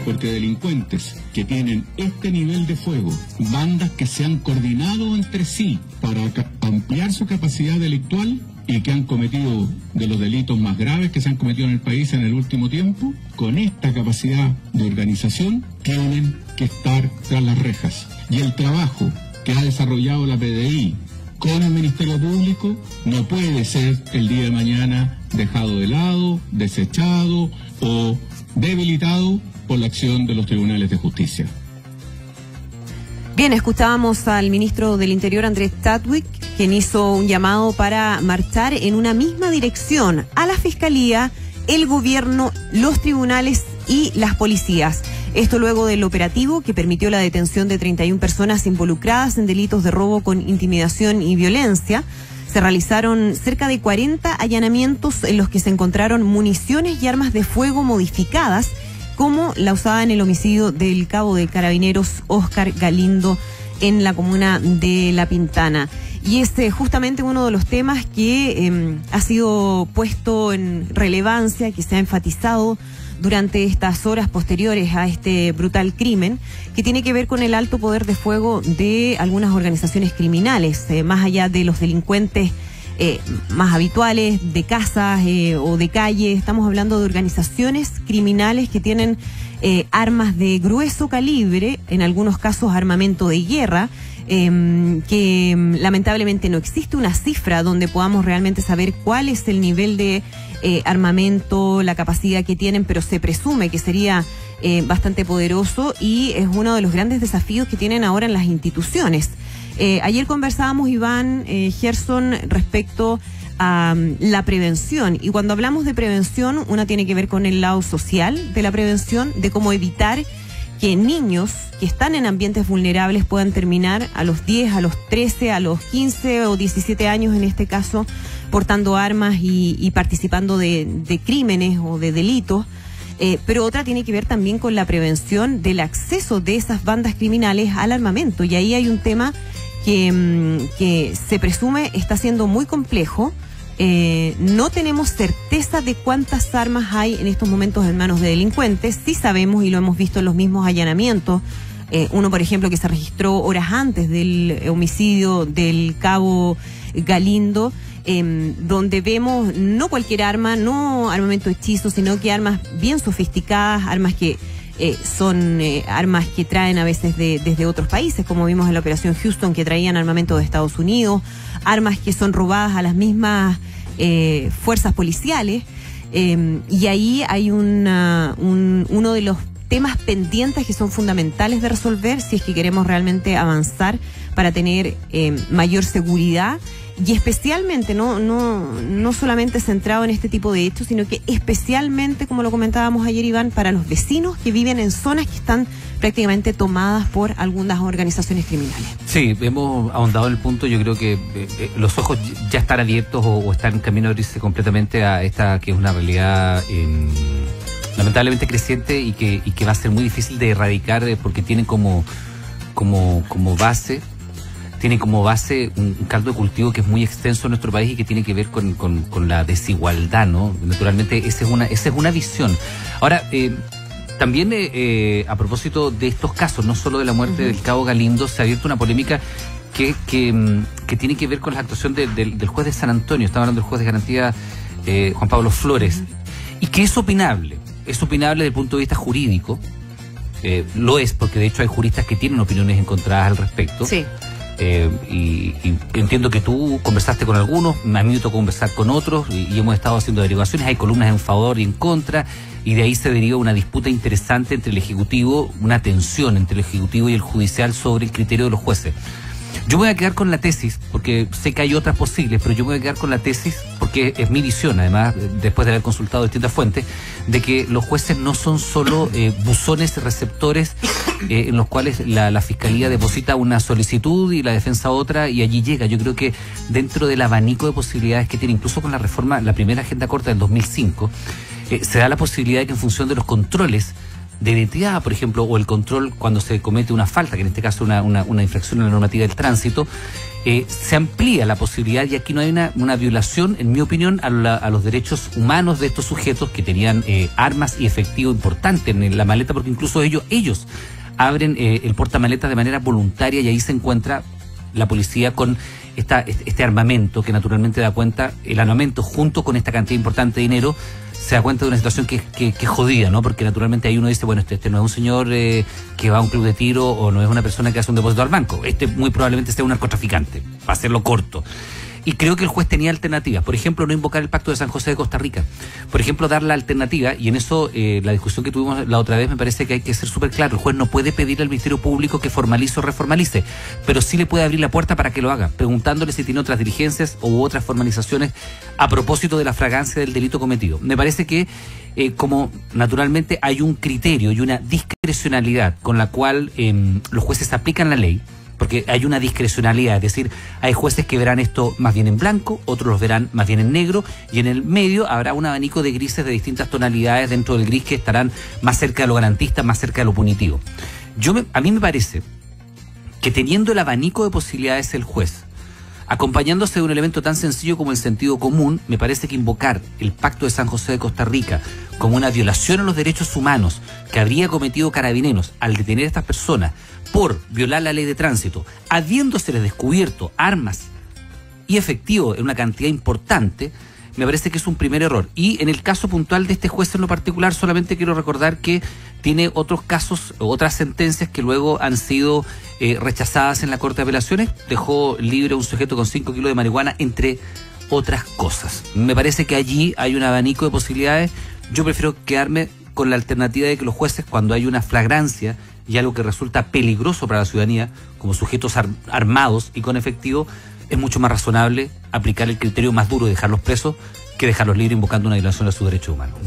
Porque delincuentes que tienen este nivel de fuego, bandas que se han coordinado entre sí para ampliar su capacidad delictual y que han cometido de los delitos más graves que se han cometido en el país en el último tiempo, con esta capacidad de organización tienen que estar tras las rejas. Y el trabajo que ha desarrollado la PDI con el Ministerio Público no puede ser el día de mañana dejado de lado, desechado o debilitado por la acción de los tribunales de justicia. Bien, escuchábamos al ministro del Interior, Andrés Chadwick, quien hizo un llamado para marchar en una misma dirección a la Fiscalía, el gobierno, los tribunales y las policías. Esto luego del operativo que permitió la detención de 31 personas involucradas en delitos de robo con intimidación y violencia. Se realizaron cerca de 40 allanamientos en los que se encontraron municiones y armas de fuego modificadas, como la usada en el homicidio del cabo de Carabineros Óscar Galindo en la comuna de La Pintana. Y es justamente uno de los temas que ha sido puesto en relevancia, que se ha enfatizado durante estas horas posteriores a este brutal crimen, que tiene que ver con el alto poder de fuego de algunas organizaciones criminales, más allá de los delincuentes más habituales, de casas o de calle. Estamos hablando de organizaciones criminales que tienen armas de grueso calibre, en algunos casos armamento de guerra, que lamentablemente no existe una cifra donde podamos realmente saber cuál es el nivel de armamento, la capacidad que tienen, pero se presume que sería bastante poderoso, y es uno de los grandes desafíos que tienen ahora en las instituciones. Ayer conversábamos, Iván, Gerson, respecto a la prevención, y cuando hablamos de prevención, una tiene que ver con el lado social de la prevención, de cómo evitar que niños que están en ambientes vulnerables puedan terminar a los 10, a los 13, a los 15 o 17 años en este caso, portando armas y participando de crímenes o de delitos. Pero otra tiene que ver también con la prevención del acceso de esas bandas criminales al armamento, y ahí hay un tema que se presume está siendo muy complejo. No tenemos certeza de cuántas armas hay en estos momentos en manos de delincuentes. Sí sabemos, y lo hemos visto en los mismos allanamientos, uno por ejemplo que se registró horas antes del homicidio del cabo Galindo, donde vemos no cualquier arma, no armamento hechizo, sino que armas bien sofisticadas, armas que son armas que traen a veces desde otros países, como vimos en la operación Houston, que traían armamento de Estados Unidos, armas que son robadas a las mismas fuerzas policiales, y ahí hay uno de los temas pendientes que son fundamentales de resolver si es que queremos realmente avanzar para tener mayor seguridad, y especialmente no solamente centrado en este tipo de hechos, sino que especialmente, como lo comentábamos ayer, Iván, para los vecinos que viven en zonas que están prácticamente tomadas por algunas organizaciones criminales. Sí, hemos ahondado en el punto. Yo creo que los ojos ya están abiertos o están en camino a abrirse completamente a esta que es una realidad lamentablemente creciente y que va a ser muy difícil de erradicar, porque tienen como base un caldo de cultivo que es muy extenso en nuestro país y que tiene que ver con la desigualdad, ¿no? Naturalmente, esa es una visión. Ahora, también a propósito de estos casos, no solo de la muerte del cabo Galindo, se ha abierto una polémica que tiene que ver con la actuación del juez de San Antonio. Estamos hablando del juez de garantía, Juan Pablo Flores, y que es opinable desde el punto de vista jurídico. Lo es, porque de hecho hay juristas que tienen opiniones encontradas al respecto. Sí. Y entiendo que tú conversaste con algunos, a mí me tocó conversar con otros, y hemos estado haciendo averiguaciones. Hay columnas en favor y en contra, y de ahí se deriva una disputa interesante entre el Ejecutivo, una tensión entre el Ejecutivo y el Judicial sobre el criterio de los jueces. Yo me voy a quedar con la tesis, porque sé que hay otras posibles, pero yo me voy a quedar con la tesis, porque es mi visión, además, después de haber consultado distintas fuentes, de que los jueces no son solo buzones receptores en los cuales la Fiscalía deposita una solicitud y la defensa otra, y allí llega. Yo creo que dentro del abanico de posibilidades que tiene, incluso con la reforma, la primera agenda corta del 2005, se da la posibilidad de que en función de los controles de identidad, por ejemplo, o el control cuando se comete una falta, que en este caso una infracción en la normativa del tránsito, se amplía la posibilidad, y aquí no hay una violación, en mi opinión, a los derechos humanos de estos sujetos que tenían armas y efectivo importante en la maleta, porque incluso ellos abren el portamaletas de manera voluntaria, y ahí se encuentra la policía con este armamento que naturalmente da cuenta, el armamento junto con esta cantidad importante de dinero, se da cuenta de una situación que es jodida, ¿no? Porque naturalmente ahí uno dice, bueno, este no es un señor que va a un club de tiro, o no es una persona que hace un depósito al banco. Este muy probablemente sea un narcotraficante, para hacerlo corto. Y creo que el juez tenía alternativas. Por ejemplo, no invocar el Pacto de San José de Costa Rica. Por ejemplo, dar la alternativa, y en eso la discusión que tuvimos la otra vez me parece que hay que ser súper claro. El juez no puede pedirle al Ministerio Público que formalice o reformalice, pero sí le puede abrir la puerta para que lo haga, preguntándole si tiene otras diligencias u otras formalizaciones a propósito de la fragancia del delito cometido. Me parece que como naturalmente hay un criterio y una discrecionalidad con la cual los jueces aplican la ley, porque hay una discrecionalidad, es decir, hay jueces que verán esto más bien en blanco, otros los verán más bien en negro, y en el medio habrá un abanico de grises de distintas tonalidades dentro del gris que estarán más cerca de lo garantista, más cerca de lo punitivo. A mí me parece que teniendo el abanico de posibilidades el juez, acompañándose de un elemento tan sencillo como el sentido común, me parece que invocar el Pacto de San José de Costa Rica como una violación a los derechos humanos que habría cometido Carabineros al detener a estas personas por violar la ley de tránsito, habiéndoseles descubierto armas y efectivo en una cantidad importante, me parece que es un primer error. Y en el caso puntual de este juez en lo particular, solamente quiero recordar que tiene otros casos, otras sentencias que luego han sido rechazadas en la Corte de Apelaciones. Dejó libre a un sujeto con 5 kilos de marihuana, entre otras cosas. Me parece que allí hay un abanico de posibilidades. Yo prefiero quedarme con la alternativa de que los jueces, cuando hay una flagrancia y algo que resulta peligroso para la ciudadanía, como sujetos armados y con efectivo, es mucho más razonable aplicar el criterio más duro de dejarlos presos que dejarlos libres invocando una violación a sus derechos humanos.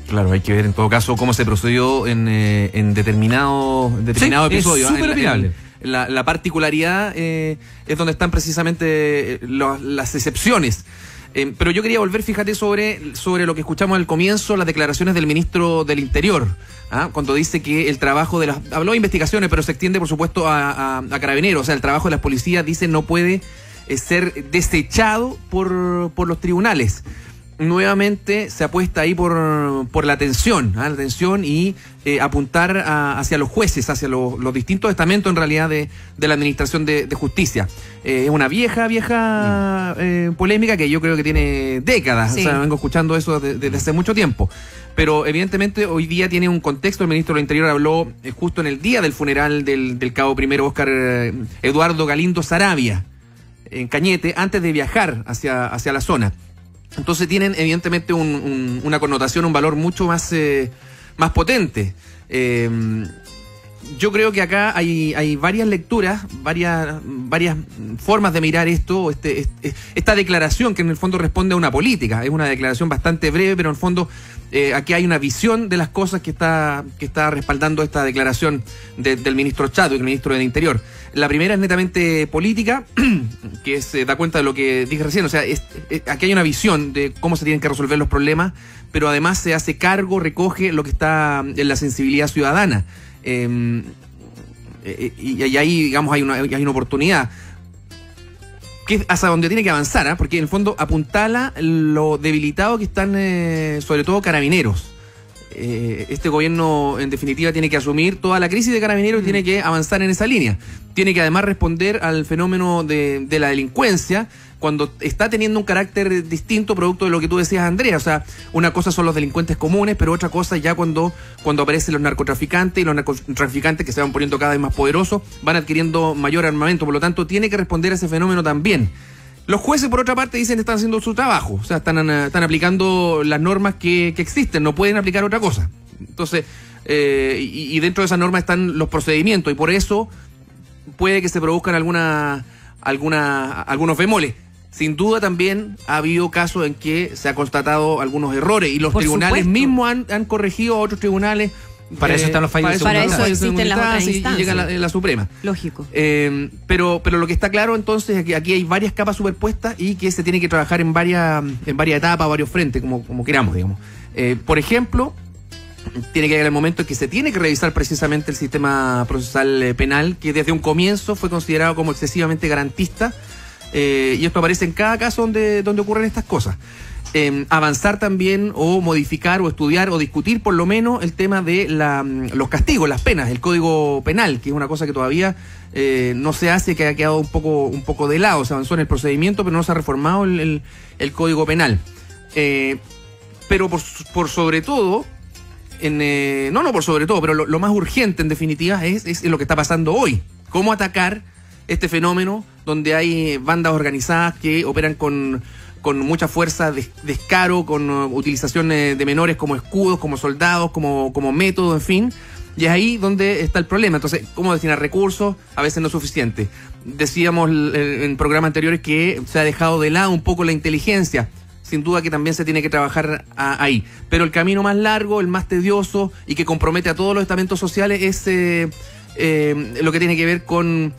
Claro, hay que ver en todo caso cómo se procedió en determinado episodio. Es súper opinable. La particularidad es donde están precisamente las excepciones. Pero yo quería volver, fíjate, sobre lo que escuchamos al comienzo, las declaraciones del ministro del Interior, cuando dice que el trabajo habló de investigaciones, pero se extiende, por supuesto, a Carabineros. O sea, el trabajo de las policías, dice, no puede ser desechado por los tribunales. Nuevamente se apuesta ahí por la atención, la atención y apuntar hacia los jueces, hacia los distintos estamentos en realidad de la administración de justicia. Es una vieja polémica que yo creo que tiene décadas. Sí. O sea, vengo escuchando eso desde hace mucho tiempo. Pero evidentemente hoy día tiene un contexto. El ministro del Interior habló justo en el día del funeral del cabo primero Óscar Eduardo Galindo Saravia en Cañete, antes de viajar hacia la zona. Entonces tienen evidentemente una connotación, un valor mucho más potente. Yo creo que acá hay varias lecturas, varias formas de mirar esto, esta declaración que en el fondo responde a una política. Es una declaración bastante breve, pero en el fondo aquí hay una visión de las cosas que está respaldando esta declaración del ministro Chadwick, el ministro del Interior. La primera es netamente política, que da cuenta de lo que dije recién. O sea, aquí hay una visión de cómo se tienen que resolver los problemas, pero además se hace cargo, recoge lo que está en la sensibilidad ciudadana. Y ahí, digamos, hay una oportunidad que es hasta donde tiene que avanzar, porque en el fondo apuntala lo debilitado que están sobre todo Carabineros. Este gobierno en definitiva tiene que asumir toda la crisis de Carabineros y tiene que avanzar en esa línea. Tiene que además responder al fenómeno de la delincuencia cuando está teniendo un carácter distinto producto de lo que tú decías, Andrea. O sea, una cosa son los delincuentes comunes, pero otra cosa ya cuando aparecen los narcotraficantes, y los narcotraficantes que se van poniendo cada vez más poderosos, van adquiriendo mayor armamento. Por lo tanto, tiene que responder a ese fenómeno también. Los jueces, por otra parte, dicen que están haciendo su trabajo. O sea, están aplicando las normas que existen, no pueden aplicar otra cosa. Entonces, y dentro de esas normas están los procedimientos, y por eso puede que se produzcan algunos bemoles. Sin duda también ha habido casos en que se ha constatado algunos errores, y los tribunales mismos han corregido a otros tribunales. Para eso están los fallos de Para eso existen las otras instancias. Y llega la Suprema. Lógico. Pero lo que está claro entonces es que aquí hay varias capas superpuestas y que se tiene que trabajar en varias etapas, varios frentes, como queramos, digamos. Por ejemplo, tiene que llegar el momento en que se tiene que revisar precisamente el sistema procesal penal, que desde un comienzo fue considerado como excesivamente garantista. y esto aparece en cada caso donde ocurren estas cosas. Avanzar también o modificar o estudiar o discutir por lo menos el tema de los castigos, las penas, el Código Penal, que es una cosa que todavía no se hace, que ha quedado un poco de lado. Se avanzó en el procedimiento, pero no se ha reformado el Código Penal. Pero por sobre todo, no por sobre todo, pero lo más urgente en definitiva es lo que está pasando hoy. Cómo atacar este fenómeno donde hay bandas organizadas que operan con mucha fuerza, descaro, con utilización de menores como escudos, como soldados, como método, en fin. Y es ahí donde está el problema. Entonces, ¿cómo destinar recursos? A veces no es suficiente. Decíamos en programas anteriores que se ha dejado de lado un poco la inteligencia. Sin duda que también se tiene que trabajar ahí. Pero el camino más largo, el más tedioso y que compromete a todos los estamentos sociales es lo que tiene que ver con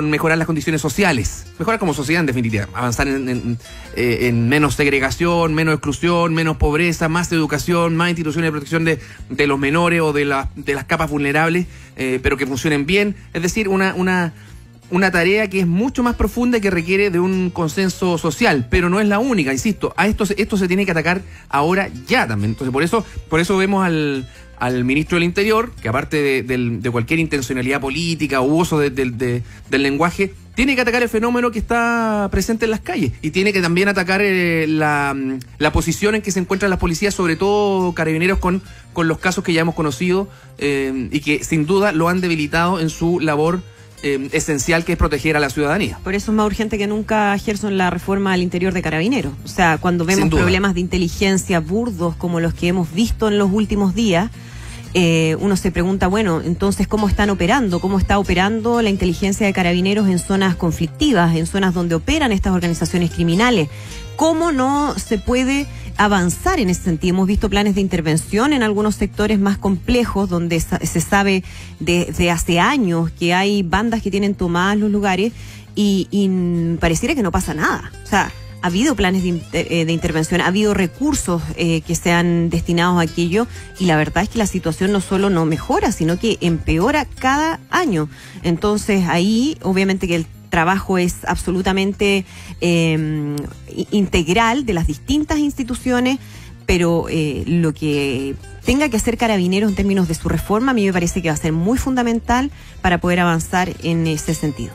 mejorar las condiciones sociales, mejorar como sociedad en definitiva, avanzar en menos segregación, menos exclusión, menos pobreza, más educación, más instituciones de protección de los menores o de las capas vulnerables, pero que funcionen bien. Es decir, una tarea que es mucho más profunda y que requiere de un consenso social, pero no es la única, insisto. A esto se tiene que atacar ahora ya también. Entonces, por eso vemos al ministro del Interior, que aparte de cualquier intencionalidad política u uso del lenguaje, tiene que atacar el fenómeno que está presente en las calles y tiene que también atacar la posición en que se encuentran las policías, sobre todo carabineros, con los casos que ya hemos conocido y que sin duda lo han debilitado en su labor esencial, que es proteger a la ciudadanía. Por eso es más urgente que nunca, Gerson, la reforma al interior de Carabineros. O sea, cuando vemos problemas de inteligencia burdos como los que hemos visto en los últimos días, uno se pregunta, bueno, entonces, ¿cómo están operando? ¿Cómo está operando la inteligencia de Carabineros en zonas conflictivas, en zonas donde operan estas organizaciones criminales? ¿Cómo no se puede avanzar en ese sentido? Hemos visto planes de intervención en algunos sectores más complejos, donde se sabe desde hace años que hay bandas que tienen tomados los lugares y pareciera que no pasa nada. O sea, ha habido planes de intervención, ha habido recursos que se han destinado a aquello, y la verdad es que la situación no solo no mejora, sino que empeora cada año. Entonces ahí obviamente que el trabajo es absolutamente integral de las distintas instituciones, pero lo que tenga que hacer Carabineros en términos de su reforma, a mí me parece que va a ser muy fundamental para poder avanzar en ese sentido.